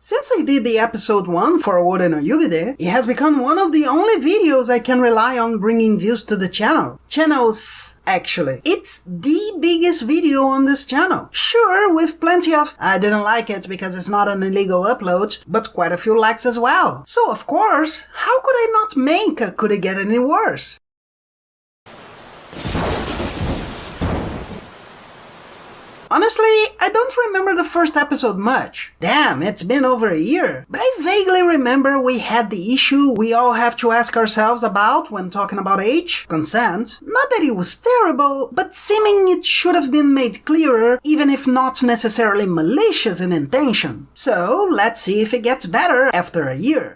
Since I did the episode 1 for Oda no Yubi, it has become one of the only videos I can rely on bringing views to the channel. Channels, actually. It's the biggest video on this channel. Sure, with plenty of "I didn't like it because it's not an illegal upload," but quite a few likes as well. So of course, how could I not make a Could It Get Any Worse? Honestly, I don't remember the first episode much. Damn, it's been over a year. But I vaguely remember we had the issue we all have to ask ourselves about when talking about age, consent. Not that it was terrible, but seeming it should have been made clearer, even if not necessarily malicious in intention. So, let's see if it gets better after a year.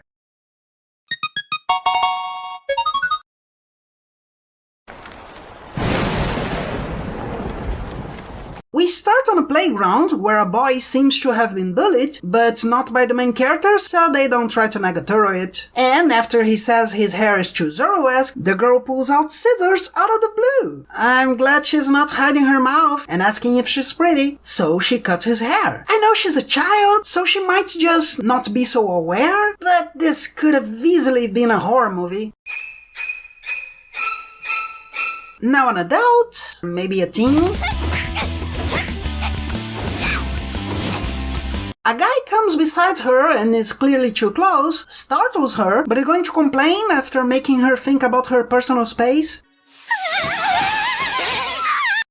We start on a playground where a boy seems to have been bullied, but not by the main characters, so they don't try to negatory it. And after he says his hair is too Zoro-esque, the girl pulls out scissors out of the blue. I'm glad she's not hiding her mouth and asking if she's pretty, so she cuts his hair. I know she's a child, so she might just not be so aware, but this could have easily been a horror movie. Now an adult, maybe a teen. A guy comes beside her and is clearly too close, startles her, but is going to complain after making her think about her personal space.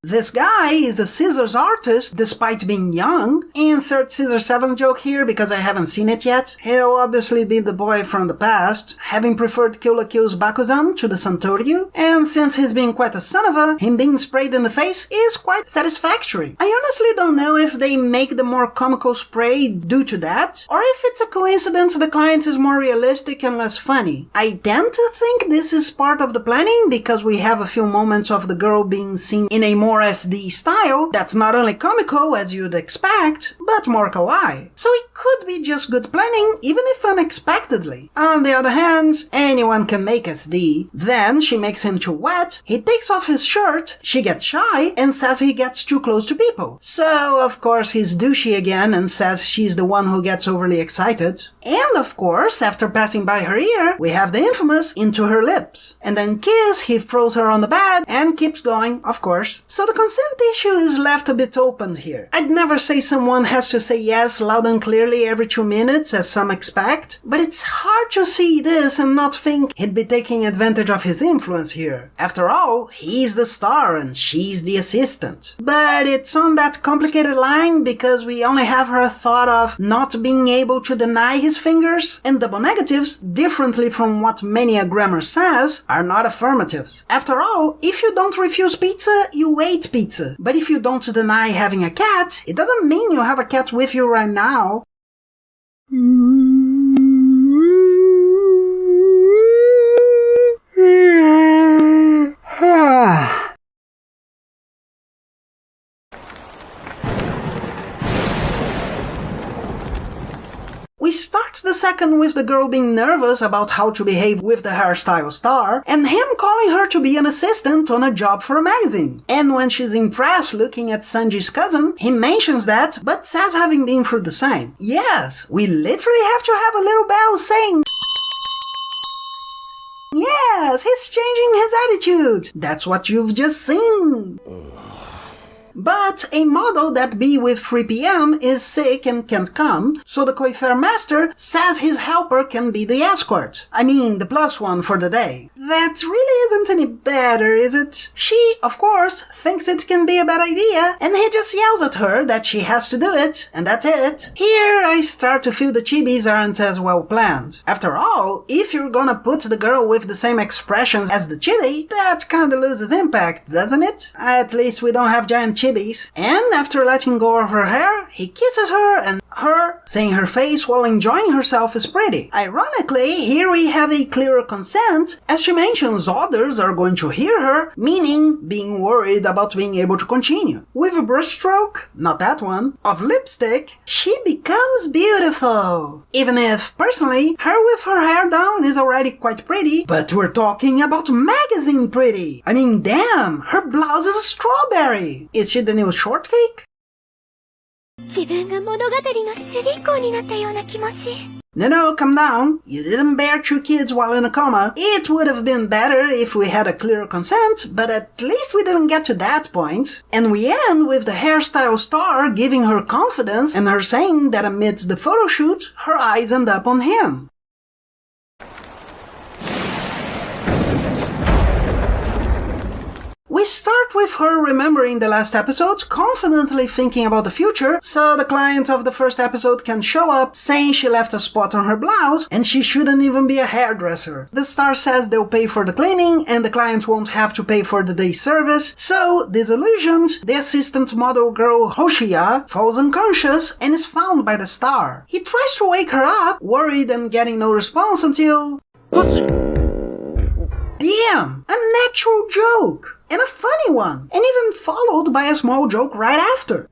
This guy is a scissors artist despite being young. Insert Scissor 7 joke here because I haven't seen it yet. He'll obviously be the boy from the past, having preferred Kill la Kill's Bakuzan to the Santoryu, and since he's being quite a son of a, him being sprayed in the face is quite satisfactory. I honestly don't know if they make the more comical spray due to that, or if it's a coincidence the client is more realistic and less funny. I tend to think this is part of the planning because we have a few moments of the girl being seen in a more SD style that's not only comical as you'd expect, but more kawaii. So it could be just good planning, even if unexpectedly. On the other hand, anyone can make SD. Then she makes him too wet, he takes off his shirt, she gets shy, and says he gets too close to people. So, of course, he's douchey again and says she's the one who gets overly excited. And, of course, after passing by her ear, we have the infamous into her lips. And then kiss, he throws her on the bed, and keeps going, of course. So the consent issue is left a bit open here. I'd never say someone has to say yes loud and clearly every 2 minutes, as some expect, but it's hard to see this and not think he'd be taking advantage of his influence here. After all, he's the star and she's the assistant. But it's on that complicated line because we only have her thought of not being able to deny his fingers, and double negatives, differently from what many a grammar says, are not affirmatives. After all, if you don't refuse pizza, you ate pizza. But if you don't deny having a cat, it doesn't mean you have a cat with you right now. We start the second with the girl being nervous about how to behave with the hairstyle star, and him calling her to be an assistant on a job for a magazine. And when she's impressed looking at Sanji's cousin, he mentions that, but says having been through the same. Yes, we literally have to have a little bell saying, yes, he's changing his attitude. That's what you've just seen. But a model that be with 3PM is sick and can't come, so the coiffure master says his helper can be the escort. I mean, the plus one for the day. That really isn't any better, is it? She, of course, thinks it can be a bad idea, and he just yells at her that she has to do it, and that's it. Here, I start to feel the chibis aren't as well planned. After all, if you're gonna put the girl with the same expressions as the chibi, that kinda loses impact, doesn't it? At least we don't have giant chibis. And after letting go of her hair, he kisses her, and her saying her face while enjoying herself is pretty. Ironically, here we have a clearer consent, as she mentions others are going to hear her, meaning being worried about being able to continue. With a brushstroke, not that one, of lipstick, she becomes beautiful. Even if, personally, her with her hair down is already quite pretty, but we're talking about magazine pretty. I mean, damn, her blouse is a strawberry. Is she the new shortcake? 自分が物語の主人公になったような気持ち。No, calm down. You didn't bear 2 kids while in a coma. It would have been better if we had a clear consent, but at least we didn't get to that point. And we end with the hairstyle star giving her confidence and her saying that amidst the photo shoot, her eyes end up on him. We start with her remembering the last episode, confidently thinking about the future, so the client of the first episode can show up saying she left a spot on her blouse and she shouldn't even be a hairdresser. The star says they'll pay for the cleaning and the client won't have to pay for the day's service, so disillusioned, the assistant model girl Hoshiya falls unconscious and is found by the star. He tries to wake her up, worried and getting no response until... Damn! An actual joke! And a funny one! And even followed by a small joke right after.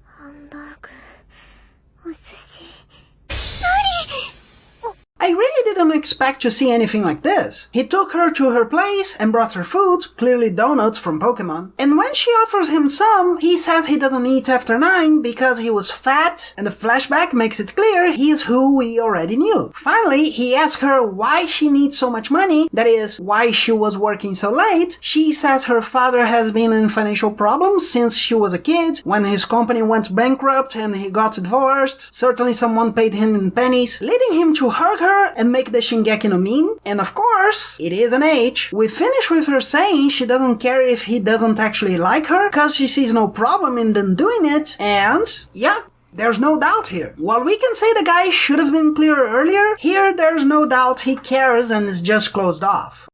I really didn't expect to see anything like this. He took her to her place and brought her food, clearly donuts from Pokemon, and when she offers him some, he says he doesn't eat after 9 because he was fat, and the flashback makes it clear he's who we already knew. Finally, he asks her why she needs so much money, that is, why she was working so late. She says her father has been in financial problems since she was a kid, when his company went bankrupt and he got divorced. Certainly someone paid him in pennies, leading him to hug her and make the Shingeki no meme, and of course, it is an H. We finish with her saying she doesn't care if he doesn't actually like her, cause she sees no problem in them doing it, and yeah, there's no doubt here. While we can say the guy should have been clearer earlier, here there's no doubt he cares and is just closed off.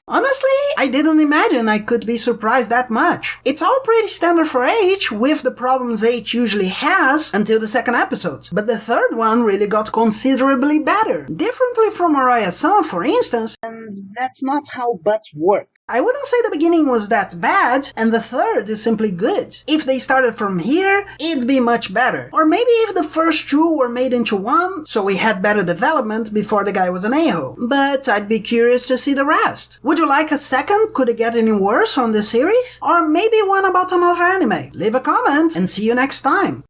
Honestly, I didn't imagine I could be surprised that much. It's all pretty standard for H, with the problems H usually has until the second episode. But the third one really got considerably better. Differently from Araya-san, for instance, and that's not how butts work. I wouldn't say the beginning was that bad, and the third is simply good. If they started from here, it'd be much better. Or maybe if the first 2 were made into one, so we had better development before the guy was an a-hole. But I'd be curious to see the rest. Would you like a second? Could it get any worse on this series? Or maybe one about another anime? Leave a comment, and see you next time.